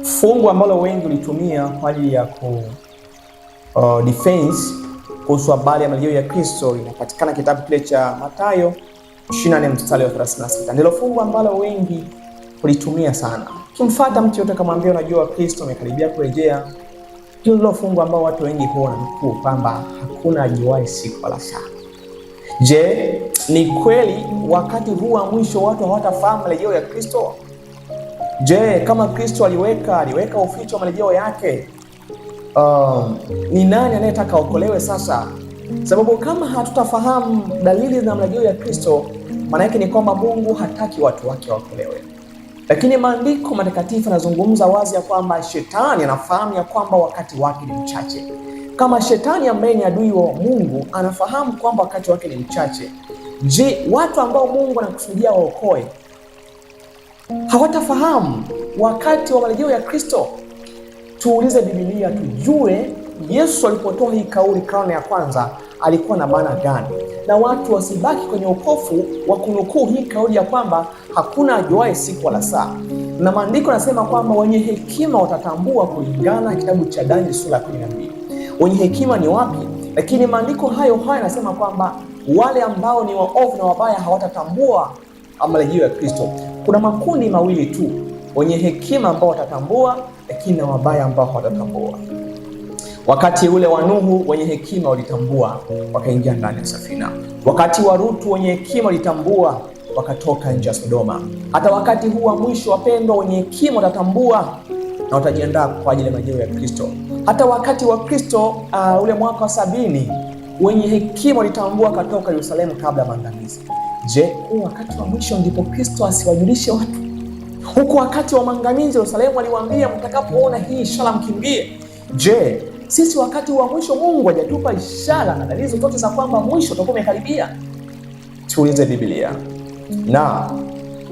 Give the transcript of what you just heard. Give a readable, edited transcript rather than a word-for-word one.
Fungu ambalo wengi ulitumia kwa ajili ya defense kuhusu habari ya marejeo ya Kristo linapatikana kitabu kile cha Mathayo 24 mstari wa 36. Ndilo fungu ambalo wengi ulitumia sana. Kimfuata mtu yote kamwambia unajua Kristo amekaribia kurejea, ndilo fungu ambao watu wengi huwa wananukuu kwamba hakuna ajuaye siku wala saa. Je, ni kweli wakati huu wa mwisho watu hawatafahamu marejeo ya Kristo? Je, kama Kristo aliweka uficho wa marejeo yake, ni nani anayetaka okolewe sasa? Sababu kama hatutafahamu dalili za marejeo ya Kristo, maana yake ni kwamba Mungu hataki watu wake waokolewe. Lakini maandiko matakatifu yanazungumza wazi ya kwamba shetani anafahamu ya kwamba wakati wake ni mchache. Kama shetani ambaye ni adui wa Mungu anafahamu kwamba wakati wake ni mchache, je, watu ambao Mungu anakusudia waokoe hawatafahamu wakati wa marejeo ya Kristo? Tuulize Biblia tujue Yesu alipotoa hii kauli karne ya kwanza alikuwa na maana gani, na watu wasibaki kwenye upofu wa kunukuu hii kauli ya kwamba hakuna ajuaye siku wala saa. Na maandiko yanasema kwamba wenye hekima watatambua, kulingana na kitabu cha Danieli sura 12. Wenye hekima ni wapi? Lakini maandiko hayo yanasema kwamba wale ambao ni waovu na wabaya hawatatambua marejeo ya Kristo. Kuna makundi mawili tu, wenye hekima ambao watatambua, lakini na wabaya ambao hawatatambua. Wakati ule wa Nuhu wenye hekima walitambua, wakaingia ndani ya safina. Wakati wa Rutu wenye hekima walitambua, wakatoka nje ya Sodoma. Hata wakati huu wa mwisho, wapendwa, wenye hekima watatambua na watajiandaa kwa ajili ya marejeo ya Kristo. Hata wakati wa Kristo ule mwaka wa 70 wenye hekima walitambua, katoka Yerusalemu kabla ya maangamizi. Je, huu wakati wa mwisho ndipo Kristo asiwajulishe watu? Huko wakati wa maangamizi Yerusalemu aliwaambia mtakapoona hii ishara mkimbie. Je, sisi wakati wa mwisho Mungu hajatupa ishara na dalili zote za kwamba mwisho utakuwa umekaribia? Tuulize Biblia. Na